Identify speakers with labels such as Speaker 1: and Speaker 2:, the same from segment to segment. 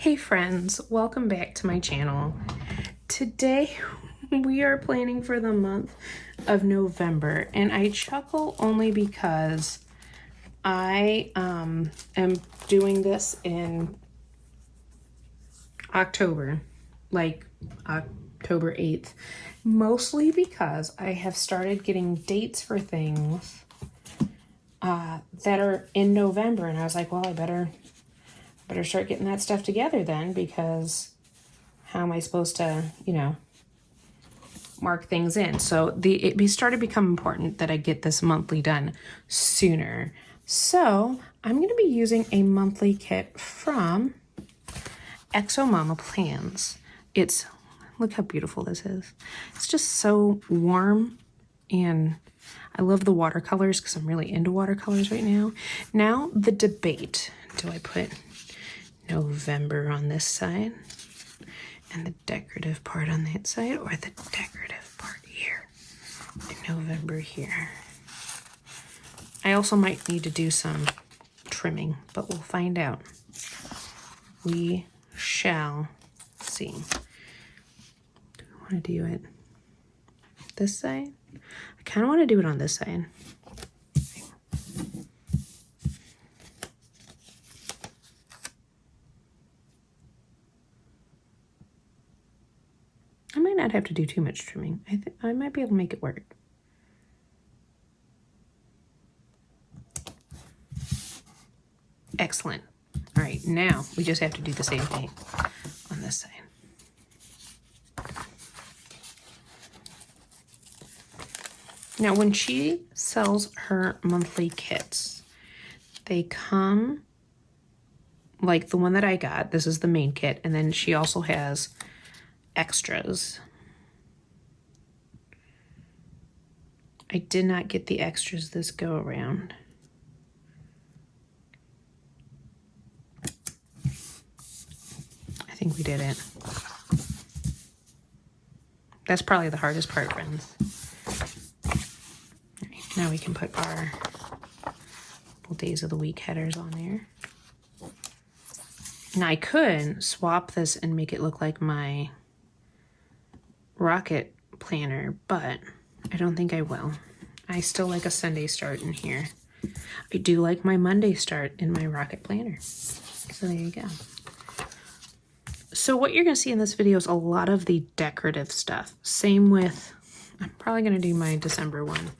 Speaker 1: Hey friends, welcome back to my channel. Today we are planning for the month of November, and I chuckle only because I am doing this in October, like October 8th, mostly because I have started getting dates for things that are in November, and I was like, well, I better start getting that stuff together then, because how am I supposed to, mark things in? So it started to become important that I get this monthly done sooner. So I'm going to be using a monthly kit from xomamaplans. Look how beautiful this is. It's just so warm, and I love the watercolors because I'm really into watercolors right now. Now the debate, do I put November on this side and the decorative part on that side, or the decorative part here and November here? I also might need to do some trimming, but we'll find out. We shall see. Do I want to do it this side? I kind of want to do it on this side. I might not have to do too much trimming. I might be able to make it work. Excellent. All right, now we just have to do the same thing on this side. Now, when she sells her monthly kits, they come like the one that I got. This is the main kit, and then she also has extras. I did not get the extras this go around. I think we did it. That's probably the hardest part, friends. All right, now we can put our little days of the week headers on there. Now I could swap this and make it look like my rocket planner, but I don't think I will. I still like a Sunday start in here. I do like my Monday start in my rocket planner. So there you go. So what you're going to see in this video is a lot of the decorative stuff. Same with, I'm probably going to do my December one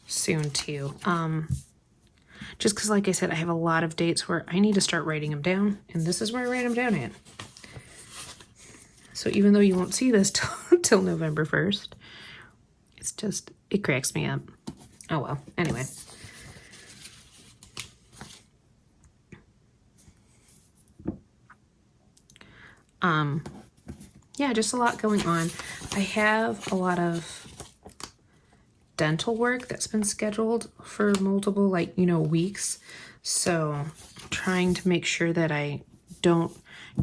Speaker 1: soon too. Just because, like I said, I have a lot of dates where I need to start writing them down, and this is where I write them down at. So even though you won't see this till November 1st, it cracks me up. Oh well, anyway. Yeah, just a lot going on. I have a lot of dental work that's been scheduled for multiple, weeks. So I'm trying to make sure that I don't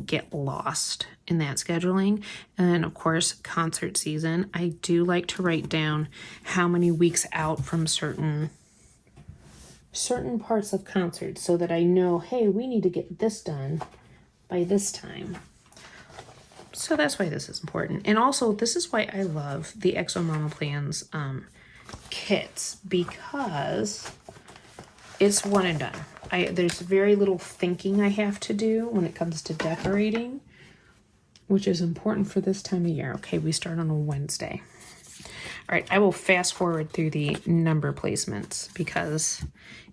Speaker 1: get lost in that scheduling. And then, of course, concert season. I do like to write down how many weeks out from certain parts of concerts so that I know, hey, we need to get this done by this time. So that's why this is important. And also, this is why I love the xomamaplans kits, because it's one and done. There's very little thinking I have to do when it comes to decorating, which is important for this time of year. Okay, we start on a Wednesday. All right, I will fast forward through the number placements because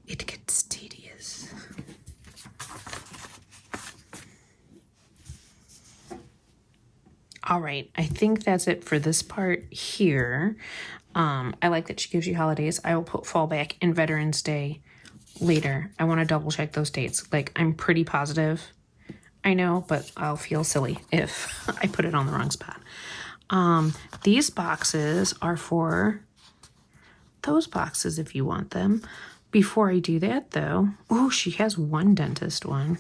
Speaker 1: it gets tedious. All right, I think that's it for this part here. I like that she gives you holidays. I will put fallback and Veterans Day later. I want to double check those dates. I'm pretty positive. I know, but I'll feel silly if I put it on the wrong spot. These boxes are for those boxes if you want them. Before I do that, though, oh, she has one dentist one.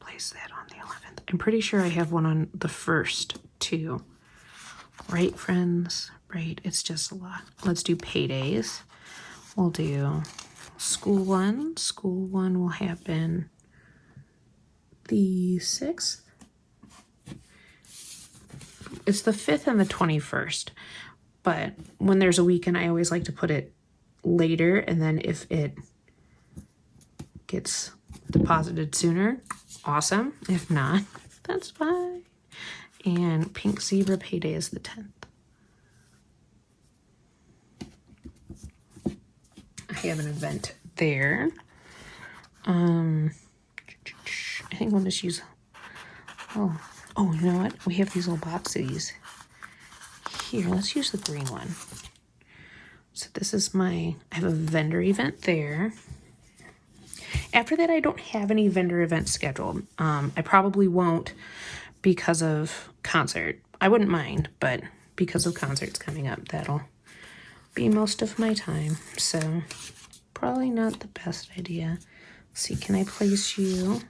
Speaker 1: Place that on the 11th. I'm pretty sure I have one on the 1st, too. Right, friends? Right, it's just a lot. Let's do paydays. We'll do school one. School one will happen the 6th. It's the 5th and the 21st. But when there's a weekend, I always like to put it later. And then if it gets deposited sooner, awesome. If not, that's fine. And Pink Zebra payday is the 10th. I have an event there. I think I'll just use, oh, you know what? We have these little boxes. Here, let's use the green one. So this is I have a vendor event there. After that, I don't have any vendor events scheduled. I probably won't because of concert. I wouldn't mind, but because of concerts coming up, that'll be most of my time. So probably not the best idea. Let's see, can I place you?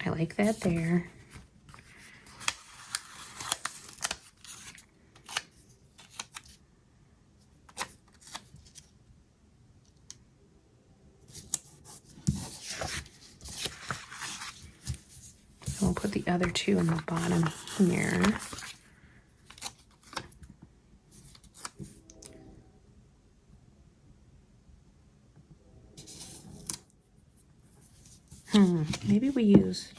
Speaker 1: I like that there. We'll put the other two in the bottom here. Maybe we use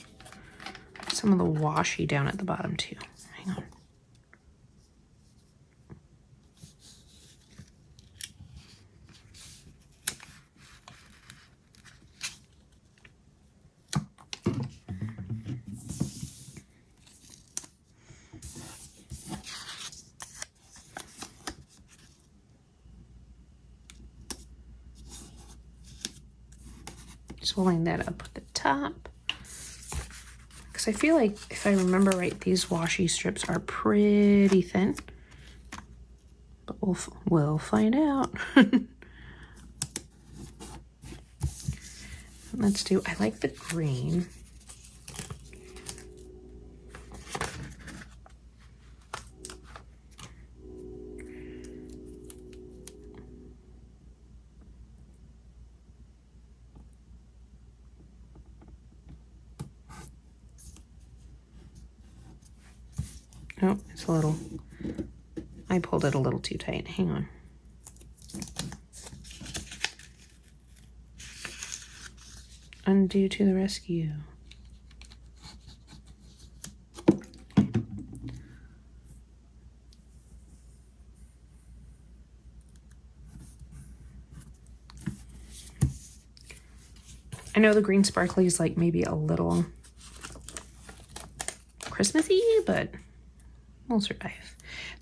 Speaker 1: some of the washi down at the bottom too. Hang on. Just we'll line that up at the top. Because I feel like, if I remember right, these washi strips are pretty thin. But we'll find out. Let's do, I like the green. Oh, it's a little, I pulled it a little too tight. Hang on. Undo to the rescue. I know the green sparkly is like maybe a little Christmassy, but we'll survive.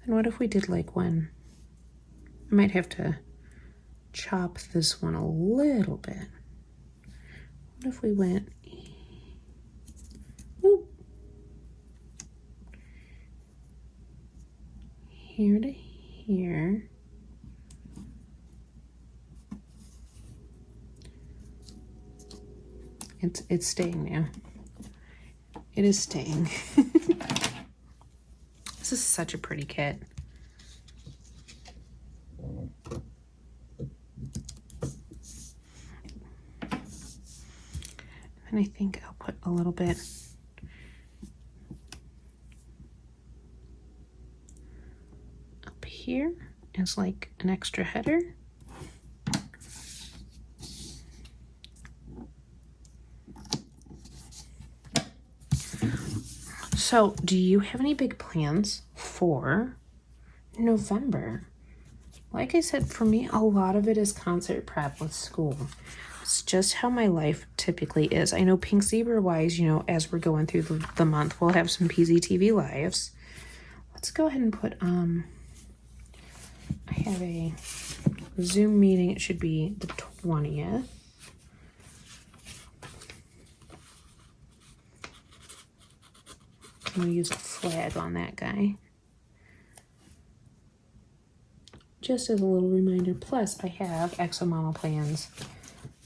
Speaker 1: Then what if we did like one? I might have to chop this one a little bit. What if we went whoop, here to here? It's staying now. It is staying. This is such a pretty kit. And I think I'll put a little bit up here as like an extra header. So, do you have any big plans for November? Like I said, for me, a lot of it is concert prep with school. It's just how my life typically is. I know Pink Zebra wise, you know, as we're going through the month, we'll have some PZTV lives. Let's go ahead and put, I have a Zoom meeting. It should be the 20th. I'm going to use a flag on that guy. Just as a little reminder. Plus, I have xomamaplans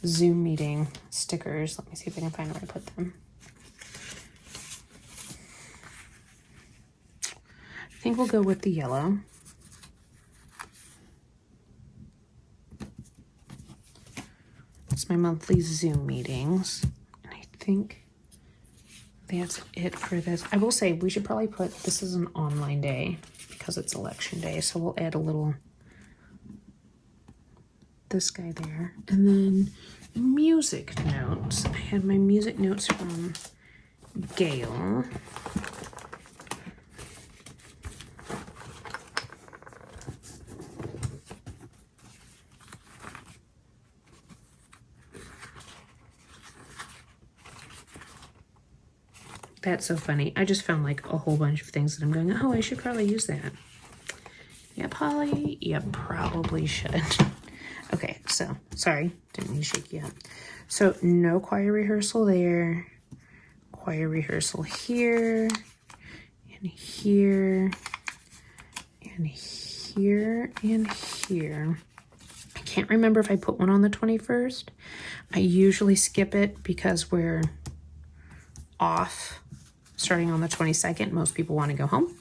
Speaker 1: Zoom meeting stickers. Let me see if I can find where I put them. I think we'll go with the yellow. That's my monthly Zoom meetings. And I think that's it for this. I will say we should probably put, this is an online day because it's election day. So we'll add a little, this guy there. And then music notes. I had my music notes from Gail. That's so funny. I just found like a whole bunch of things that I'm going, oh, I should probably use that. Yeah, Polly, you probably should. Okay, so sorry, didn't mean to shake you up. So no choir rehearsal there. Choir rehearsal here, and here, and here, and here. I can't remember if I put one on the 21st. I usually skip it because we're off starting on the 22nd. Most people want to go home,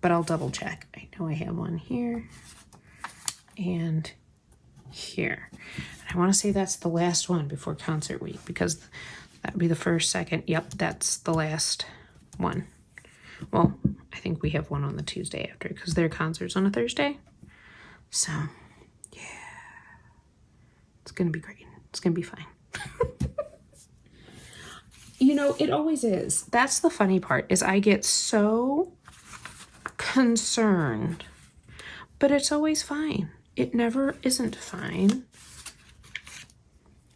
Speaker 1: but I'll double check. I know I have one here and here. And I want to say that's the last one before concert week because that would be the first, second. Yep, that's the last one. Well, I think we have one on the Tuesday after because their concert's on a Thursday. So, yeah, it's going to be great. It's going to be fine. You know, it always is. That's the funny part is I get so concerned, but it's always fine. It never isn't fine.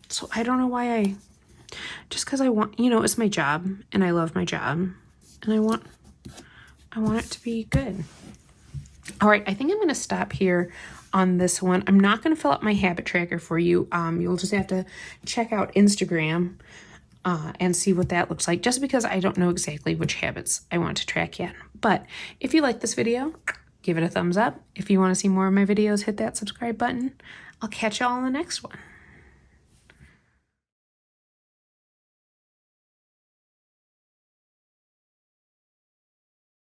Speaker 1: So I don't know why just because I want, you know, it's my job and I love my job and I want it to be good. All right, I think I'm going to stop here on this one. I'm not going to fill up my habit tracker for you. You'll just have to check out Instagram and see what that looks like, just because I don't know exactly which habits I want to track yet. But if you like this video, give it a thumbs up. If you want to see more of my videos, hit that subscribe button. I'll catch y'all on the next one.